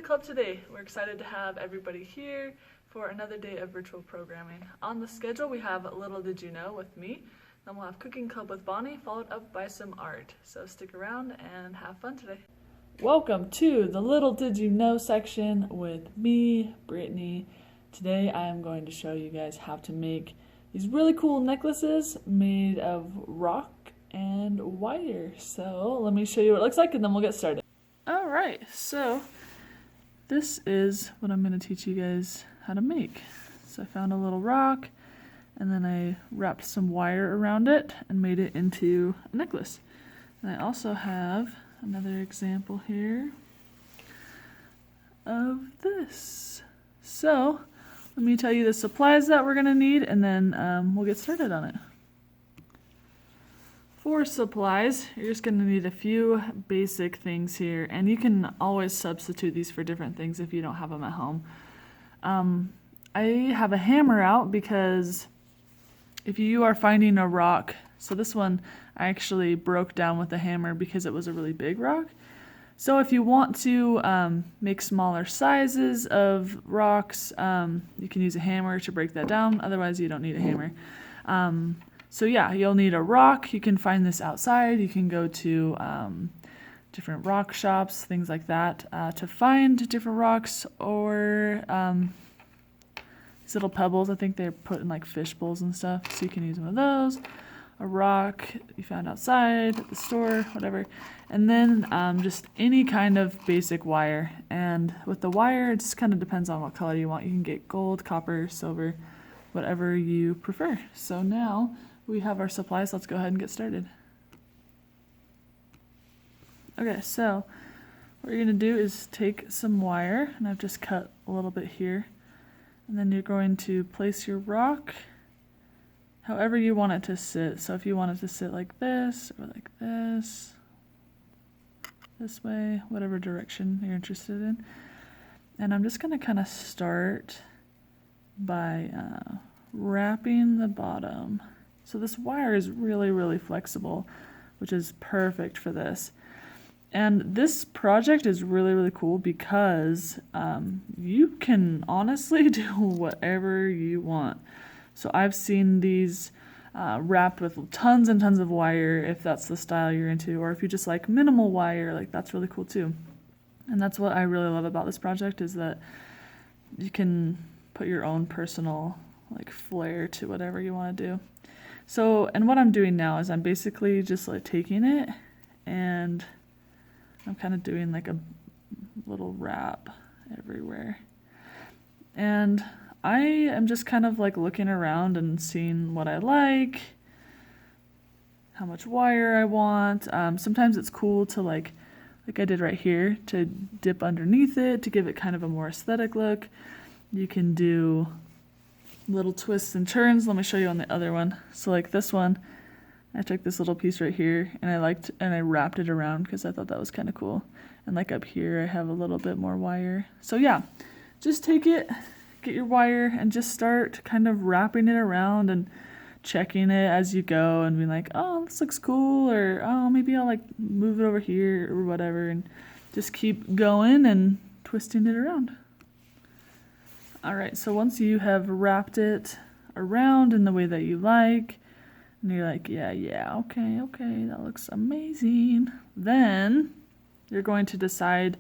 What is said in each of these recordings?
Club today. We're excited to have everybody here for another day of virtual programming. On the schedule we have Little Did You Know with me, then we'll have Cooking Club with Bonnie, followed up by some art. So stick around and have fun today. Welcome to the Little Did You Know section with me, Brittany. Today I am going to show you guys how to make these really cool necklaces made of rock and wire. So let me show you what it looks like and then we'll get started. Alright, so this is what I'm going to teach you guys how to make. So I found a little rock and then I wrapped some wire around it and made it into a necklace. And I also have another example here of this. So let me tell you the supplies that we're going to need and then we'll get started on it. For supplies, you're just going to need a few basic things here, and you can always substitute these for different things if you don't have them at home. I have a hammer out because if you are finding a rock, so this one I actually broke down with a hammer because it was a really big rock. So if you want to make smaller sizes of rocks, you can use a hammer to break that down. Otherwise, you don't need a hammer. So yeah, you'll need a rock. You can find this outside. You can go to different rock shops, things like that, to find different rocks, or these little pebbles. I think they're put in like fish bowls and stuff, so you can use one of those. A rock you found outside at the store, whatever. And then just any kind of basic wire. And with the wire, it just kind of depends on what color you want. You can get gold, copper, silver, whatever you prefer. So now we have our supplies. Let's go ahead and get started. Okay, so what you're going to do is take some wire, and I've just cut a little bit here, and then you're going to place your rock however you want it to sit. So if you want it to sit like this, or like this way, whatever direction you're interested in. And I'm just going to kind of start by wrapping the bottom. So this wire is really, really flexible, which is perfect for this. And this project is really, really cool because you can honestly do whatever you want. So I've seen these wrapped with tons and tons of wire if that's the style you're into, or if you just like minimal wire, like that's really cool too. And that's what I really love about this project, is that you can put your own personal like flair to whatever you want to do. So, and what I'm doing now is I'm basically just like taking it and I'm kind of doing like a little wrap everywhere. And I am just kind of like looking around and seeing what I like, how much wire I want. Sometimes it's cool to like I did right here, to dip underneath it to give it kind of a more aesthetic look. You can do little twists and turns. Let me show you on the other one. So like this one, I took this little piece right here and I wrapped it around because I thought that was kind of cool. And like up here I have a little bit more wire. So yeah, just take it, get your wire, and just start kind of wrapping it around and checking it as you go and be like, oh, this looks cool, or oh, maybe I'll like move it over here or whatever, and just keep going and twisting it around. Alright, so once you have wrapped it around in the way that you like, and you're like, yeah, okay, that looks amazing, then you're going to decide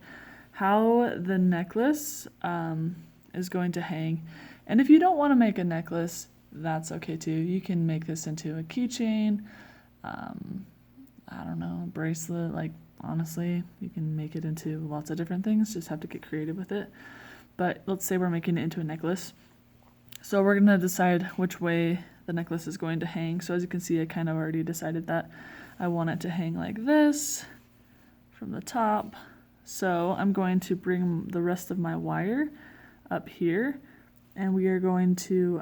how the necklace is going to hang. And if you don't want to make a necklace, that's okay too. You can make this into a keychain, I don't know, a bracelet. Like honestly, you can make it into lots of different things, just have to get creative with it. But let's say we're making it into a necklace. So we're going to decide which way the necklace is going to hang. So as you can see, I kind of already decided that I want it to hang like this from the top. So I'm going to bring the rest of my wire up here, and we are going to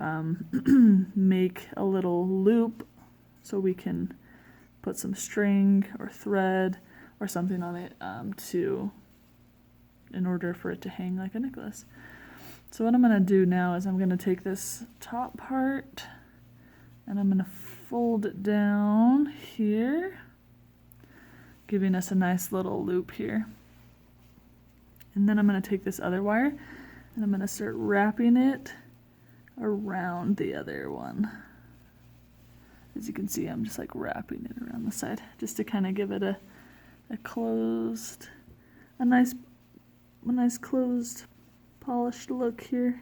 make a little loop so we can put some string or thread or something on it in order for it to hang like a necklace. So what I'm going to do now is I'm going to take this top part and I'm going to fold it down here, giving us a nice little loop here. And then I'm going to take this other wire and I'm going to start wrapping it around the other one. As you can see, I'm just like wrapping it around the side just to kind of give it a closed, a nice closed, polished look here.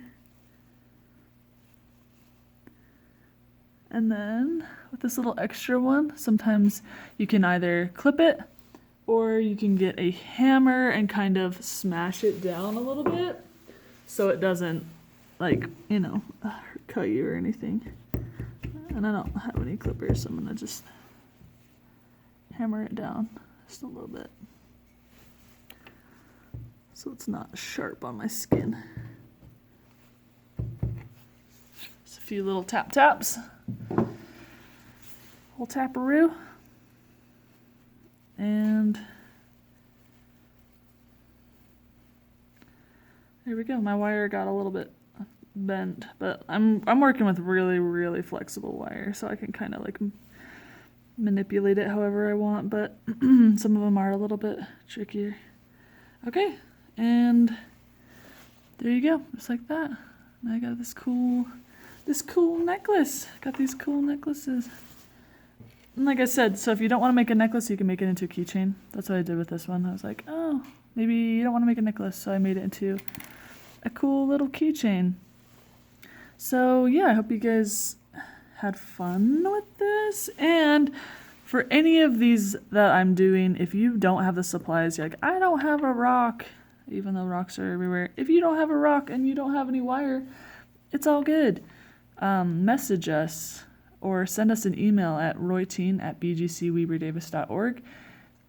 And then with this little extra one, sometimes you can either clip it or you can get a hammer and kind of smash it down a little bit so it doesn't, like, you know, cut you or anything. And I don't have any clippers, so I'm gonna just hammer it down just a little bit so it's not sharp on my skin. Just a few little taps. Little taparoo. And there we go. My wire got a little bit bent, but I'm working with really flexible wire, so I can kind of like manipulate it however I want, but some of them are a little bit trickier. Okay, and there you go, just like that. Now I got this cool necklace. Got these cool necklaces. And like I said, so if you don't want to make a necklace, you can make it into a keychain. That's what I did with this one. I was like, oh, maybe you don't want to make a necklace, so I made it into a cool little keychain. So yeah, I hope you guys had fun with this. And for any of these that I'm doing, if you don't have the supplies, you're like, I don't have a rock, even though rocks are everywhere. If you don't have a rock and you don't have any wire, it's all good. Message us or send us an email at royteen@bgcweberdavis.org,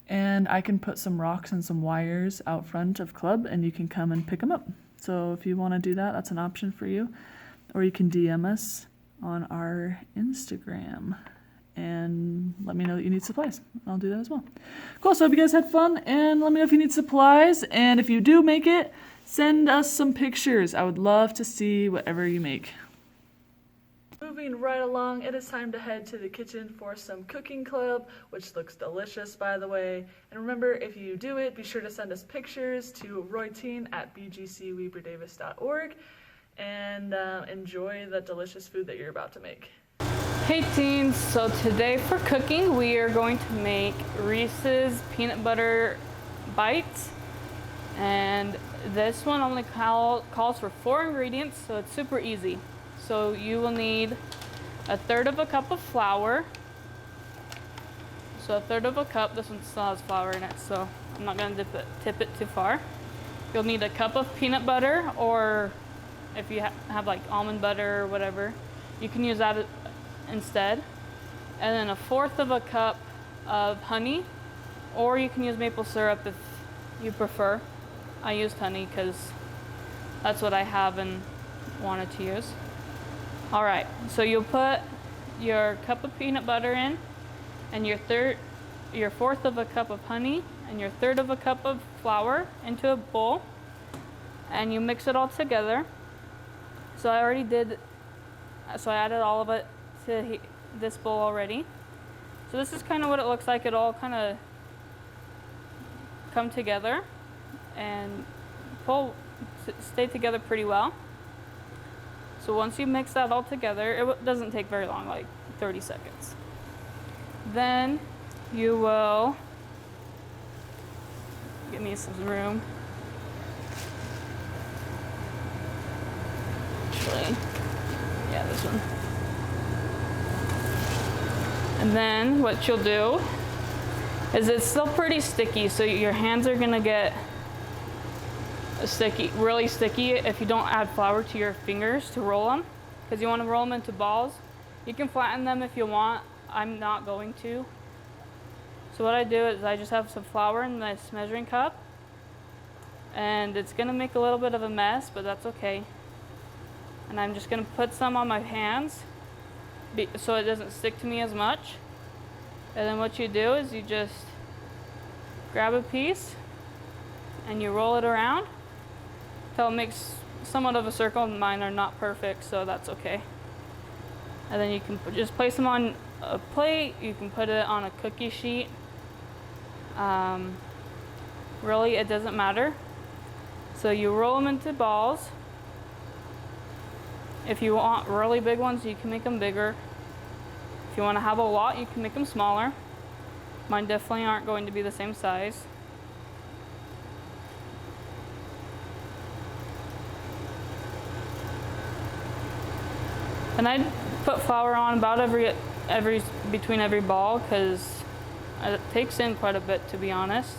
and I can put some rocks and some wires out front of Club, and you can come and pick them up. So if you want to do that, that's an option for you. Or you can DM us on our Instagram and let me know that you need supplies. I'll do that as well. Cool, so I hope you guys had fun, and let me know if you need supplies, and if you do make it, send us some pictures. I would love to see whatever you make. Moving right along, it is time to head to the kitchen for some cooking club, which looks delicious, by the way. And remember, if you do it, be sure to send us pictures to royteen@bgcweberdavis.org, and enjoy the delicious food that you're about to make. Hey teens, so today for cooking we are going to make Reese's peanut butter bites, and this one only calls for 4 ingredients, so it's super easy. So you will need 1/3 cup of flour. So 1/3 cup, this one still has flour in it, so I'm not going to tip it too far. You'll need 1 cup of peanut butter, or if you have like almond butter or whatever, you can use that instead. And then 1/4 cup of honey, or you can use maple syrup if you prefer. I used honey because that's what I have and wanted to use. All right, so you'll put your cup of peanut butter in, and your 1/4 cup of honey, and your 1/3 cup of flour into a bowl, and you mix it all together. So I added all of it to this bowl already. So this is kind of what it looks like. It all kind of come together and stay together pretty well. So once you mix that all together, it doesn't take very long, like 30 seconds. Then you will, give me some room. Actually, yeah, this one. And then what you'll do is, it's still pretty sticky, so your hands are gonna get really sticky if you don't add flour to your fingers to roll them, because you want to roll them into balls. You can flatten them if you want. I'm not going to. So what I do is I just have some flour in this measuring cup, and it's gonna make a little bit of a mess, but that's okay. And I'm just gonna put some on my hands so it doesn't stick to me as much. And then what you do is you just grab a piece and you roll it around until it makes somewhat of a circle. Mine are not perfect, so that's okay. And then you can just place them on a plate. You can put it on a cookie sheet. Really, it doesn't matter. So you roll them into balls. If you want really big ones, you can make them bigger. If you want to have a lot, you can make them smaller. Mine definitely aren't going to be the same size. And I put flour on about between every ball because it takes in quite a bit, to be honest.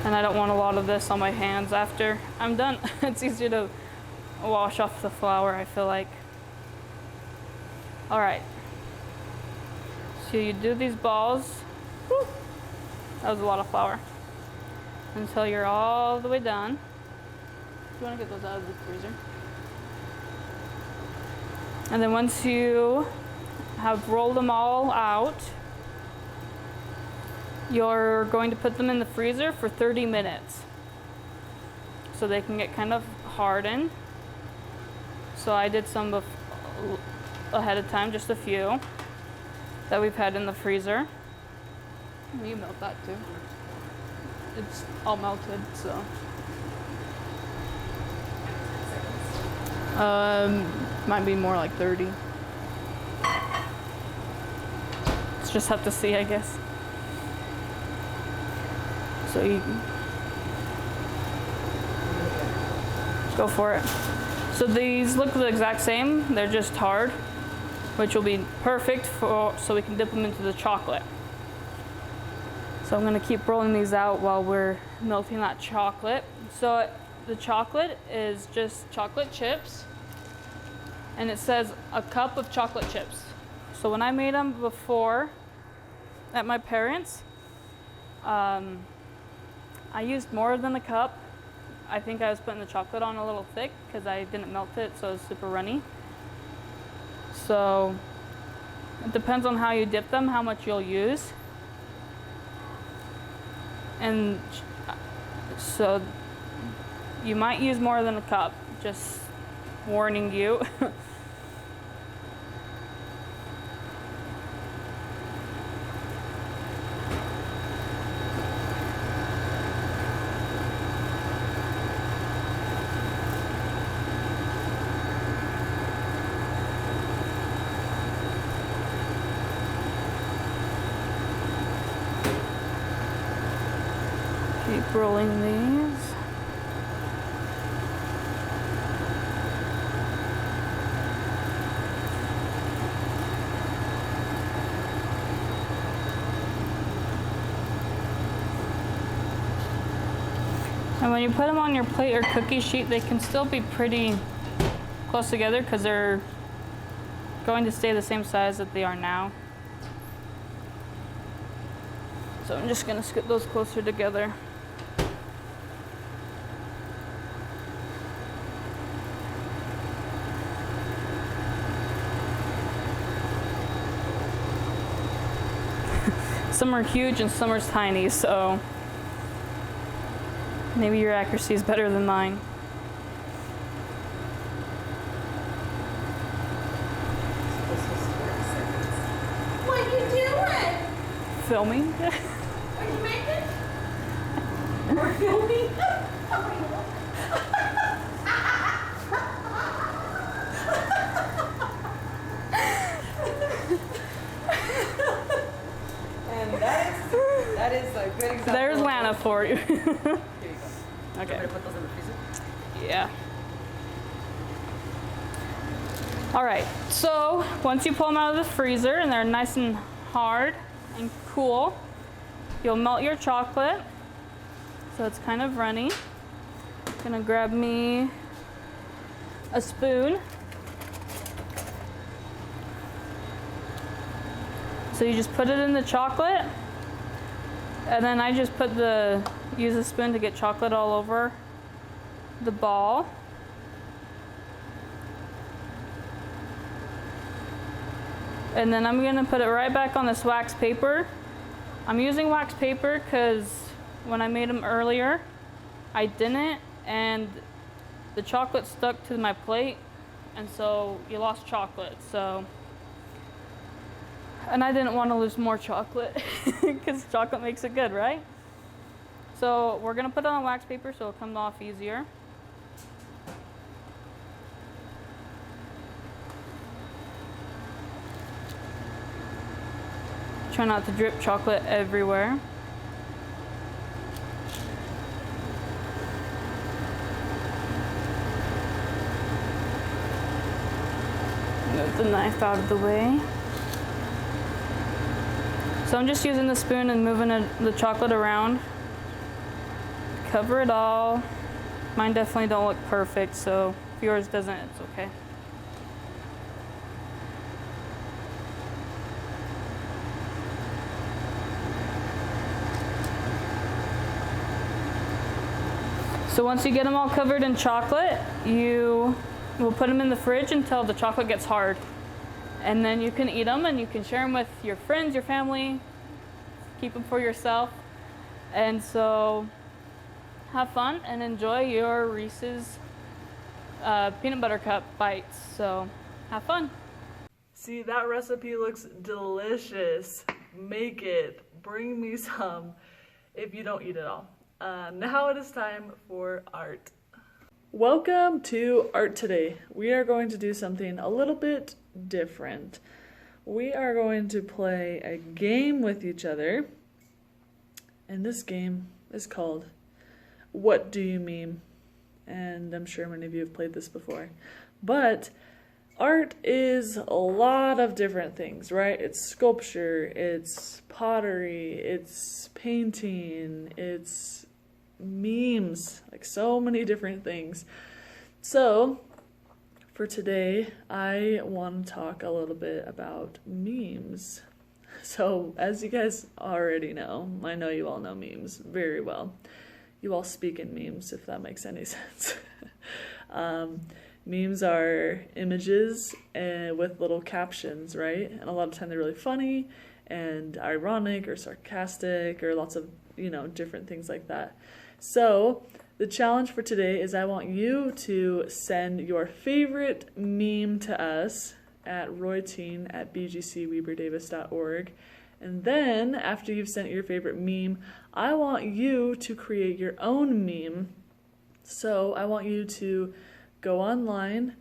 And I don't want a lot of this on my hands after I'm done. It's easier to wash off the flour, I feel like. All right. So you do these balls. Whew, that was a lot of flour. Until you're all the way done. You want to get those out of the freezer. And then once you have rolled them all out, you're going to put them in the freezer for 30 minutes so they can get kind of hardened. So I did some ahead of time, just a few that we've had in the freezer. You melt that too. It's all melted, so. Might be more like 30. Let's just have to see, I guess. So you go for it. So these look the exact same. They're just hard, which will be perfect so we can dip them into the chocolate. So I'm gonna keep rolling these out while we're melting that chocolate. So the chocolate is just chocolate chips, and it says a cup of chocolate chips. So when I made them before at my parents', I used more than a cup. I think I was putting the chocolate on a little thick because I didn't melt it, so it was super runny. So it depends on how you dip them, how much you'll use. And so you might use more than a cup, just warning you. Keep rolling these. And when you put them on your plate or cookie sheet, they can still be pretty close together because they're going to stay the same size that they are now. So I'm just gonna scoot those closer together. Some are huge and some are tiny, so maybe your accuracy is better than mine. What are you doing? Filming? Are you making? We're filming? And that is a good example. There's Lana for you. Here you go. Okay. You want me to put those in the freezer? Yeah. All right, so once you pull them out of the freezer and they're nice and hard and cool, you'll melt your chocolate. So it's kind of runny. Gonna grab me a spoon. So you just put it in the chocolate, and then I just use a spoon to get chocolate all over the ball. And then I'm gonna put it right back on this wax paper. I'm using wax paper because when I made them earlier, I didn't, and the chocolate stuck to my plate, and so you lost chocolate. So And I didn't want to lose more chocolate because chocolate makes it good, right? So we're gonna put it on wax paper so it'll come off easier. Try not to drip chocolate everywhere. Move the knife out of the way. So I'm just using the spoon and moving the chocolate around. Cover it all. Mine definitely don't look perfect, so if yours doesn't, it's okay. So once you get them all covered in chocolate, you will put them in the fridge until the chocolate gets hard. And then you can eat them and you can share them with your friends, your family, keep them for yourself. And so have fun and enjoy your Reese's peanut butter cup bites. So have fun. See, that recipe looks delicious. Make it. Bring me some if you don't eat it all. Now it is time for art. Welcome to Art Today. We are going to do something a little bit different. We are going to play a game with each other. And this game is called What Do You Meme? And I'm sure many of you have played this before. But art is a lot of different things, right? It's sculpture, it's pottery, it's painting, it's memes, like so many different things. So for today, I want to talk a little bit about memes. So as you guys already know, I know you all know memes very well. You all speak in memes, if that makes any sense. Memes are images with little captions, right? And a lot of time they're really funny and ironic or sarcastic or lots of, different things like that. So the challenge for today is I want you to send your favorite meme to us at royteen@bgcweberdavis.org. And then after you've sent your favorite meme, I want you to create your own meme. So I want you to go online,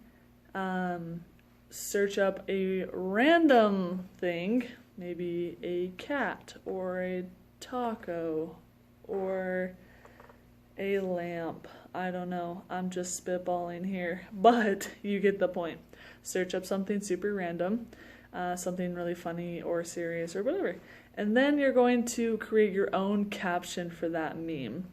search up a random thing, maybe a cat or a taco or a lamp. I don't know. I'm just spitballing here, but you get the point. Search up something super random, something really funny or serious or whatever. And then you're going to create your own caption for that meme.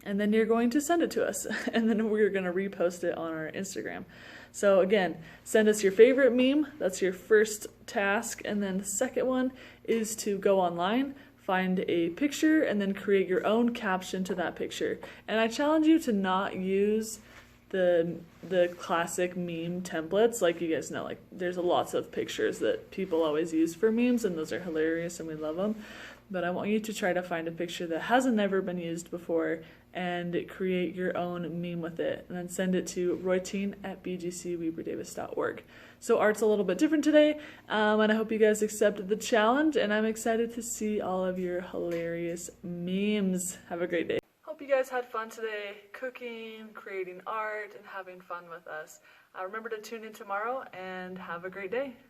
And then you're going to send it to us. And then we're going to repost it on our Instagram. So again, send us your favorite meme. That's your first task. And then the second one is to go online, find a picture, and then create your own caption to that picture. And I challenge you to not use the classic meme templates. Like you guys know, like there's lots of pictures that people always use for memes, and those are hilarious and we love them. But I want you to try to find a picture that hasn't never been used before and create your own meme with it. And then send it to royteen@bgcweberdavis.org. So art's a little bit different today, and I hope you guys accepted the challenge, and I'm excited to see all of your hilarious memes. Have a great day. Hope you guys had fun today, cooking, creating art, and having fun with us. Remember to tune in tomorrow, and have a great day.